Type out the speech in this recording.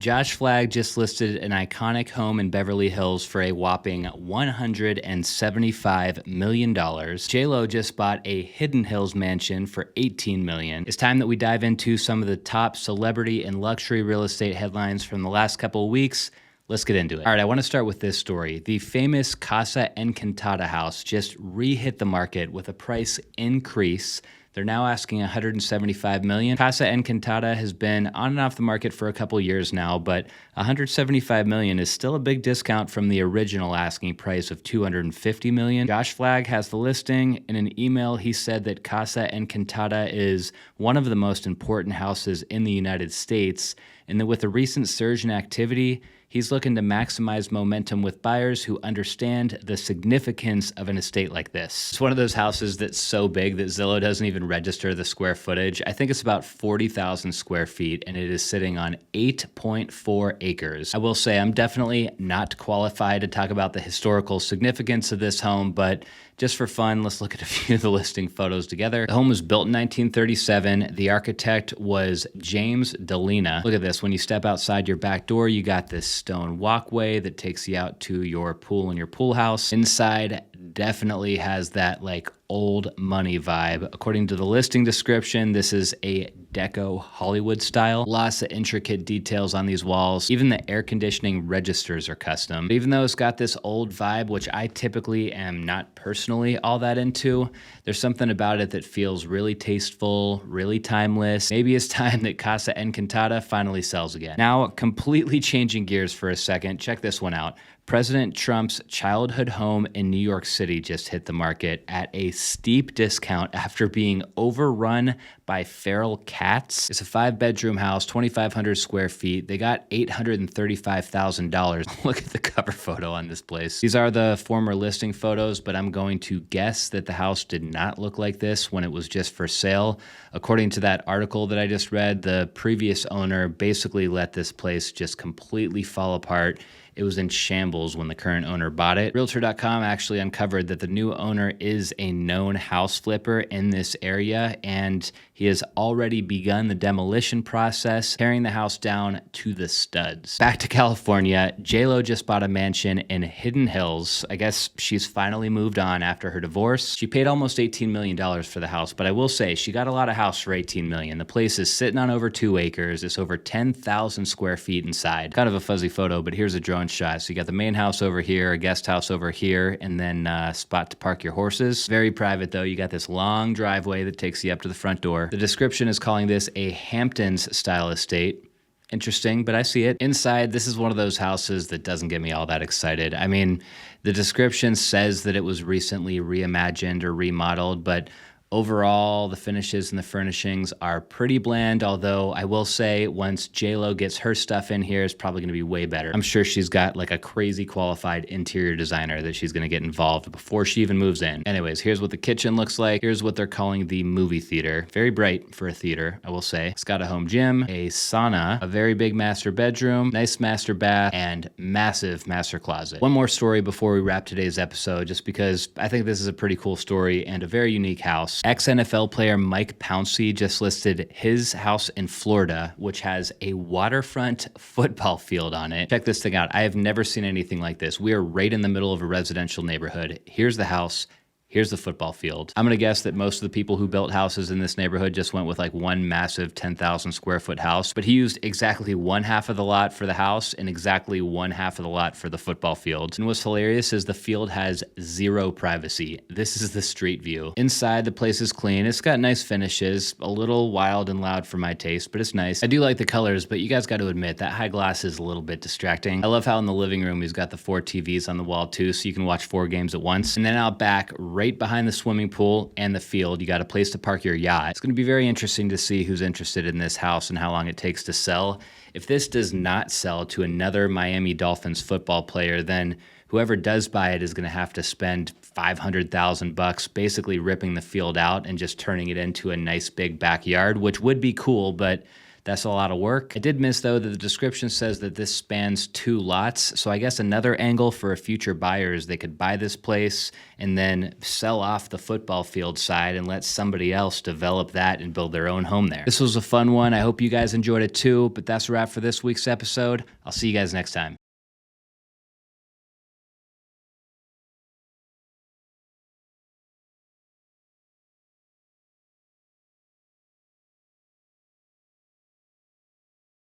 Josh Flagg just listed an iconic home in Beverly Hills for a whopping $175 million. J-Lo just bought a Hidden Hills mansion for $18 million. It's time that we dive into some of the top celebrity and luxury real estate headlines from the last couple of weeks. Let's get into it. All right, I want to start with this story. The famous Casa Encantada house just re-hit the market with a price increase. They're now asking $175 million. Casa Encantada has been on and off the market for a couple years now, but $175 million is still a big discount from the original asking price of $250 million. Josh Flagg has the listing. In an email, he said that Casa Encantada is one of the most important houses in the United States, and that with the recent surge in activity, he's looking to maximize momentum with buyers who understand the significance of an estate like this. It's one of those houses that's so big that Zillow doesn't even register the square footage. I think it's about 40,000 square feet, and it is sitting on 8.4 acres. I will say I'm definitely not qualified to talk about the historical significance of this home, but just for fun, let's look at a few of the listing photos together. The home was built in 1937. The architect was James Delina. Look at this. When you step outside your back door, you got this stone walkway that takes you out to your pool and your pool house. Inside definitely has that like old money vibe. According to the listing description, this is a deco Hollywood style. Lots of intricate details on these walls. Even the air conditioning registers are custom. But even though it's got this old vibe, which I typically am not personally all that into, there's something about it that feels really tasteful, really timeless. Maybe it's time that Casa Encantada finally sells again. Now, completely changing gears for a second, check this one out. President Trump's childhood home in New York City just hit the market at a steep discount after being overrun by feral cats. It's a 5-bedroom house, 2,500 square feet. They got $835,000. Look at the cover photo on this place. These are the former listing photos, but I'm going to guess that the house did not look like this when it was just for sale. According to that article that I just read, the previous owner basically let this place just completely fall apart. It was in shambles when the current owner bought it. Realtor.com actually uncovered that the new owner is a known house flipper in this area, and he has already begun the demolition process, tearing the house down to the studs. Back to California, J-Lo just bought a mansion in Hidden Hills. I guess she's finally moved on after her divorce. She paid almost $18 million for the house, but I will say she got a lot of house for $18 million. The place is sitting on over 2 acres. It's over 10,000 square feet inside. Kind of a fuzzy photo, but here's a drone shot. So you got the main house over here, a guest house over here, and then a spot to park your horses. Very private though. You got this long driveway that takes you up to the front door. The description is calling this a Hamptons style estate. Interesting, but I see it. Inside, this is one of those houses that doesn't get me all that excited. I mean, the description says that it was recently reimagined or remodeled, but overall, the finishes and the furnishings are pretty bland, although I will say once J-Lo gets her stuff in here, it's probably going to be way better. I'm sure she's got like a crazy qualified interior designer that she's going to get involved before she even moves in. Anyways, here's what the kitchen looks like. Here's what they're calling the movie theater. Very bright for a theater, I will say. It's got a home gym, a sauna, a very big master bedroom, nice master bath, and massive master closet. One more story before we wrap today's episode, just because I think this is a pretty cool story and a very unique house. Ex-NFL player Mike Pouncey just listed his house in Florida, which has a waterfront football field on it. Check this thing out. I have never seen anything like this. We are right in the middle of a residential neighborhood. Here's the house. Here's the football field. I'm going to guess that most of the people who built houses in this neighborhood just went with like one massive 10,000 square foot house, but he used exactly one half of the lot for the house and exactly one half of the lot for the football field. And what's hilarious is the field has zero privacy. This is the street view. Inside, the place is clean. It's got nice finishes, a little wild and loud for my taste, but it's nice. I do like the colors, but you guys got to admit that high glass is a little bit distracting. I love how in the living room, he's got the 4 TVs on the wall too, so you can watch 4 games at once. And then out back, right behind the swimming pool and the field, you got a place to park your yacht. It's going to be very interesting to see who's interested in this house and how long it takes to sell. If this does not sell to another Miami Dolphins football player, then whoever does buy it is going to have to spend $500,000 basically ripping the field out and just turning it into a nice big backyard, which would be cool, but That's a lot of work. I did miss, though, that the description says that this spans 2 lots. So I guess another angle for a future buyer is they could buy this place and then sell off the football field side and let somebody else develop that and build their own home there. This was a fun one. I hope you guys enjoyed it too, but that's a wrap for this week's episode. I'll see you guys next time.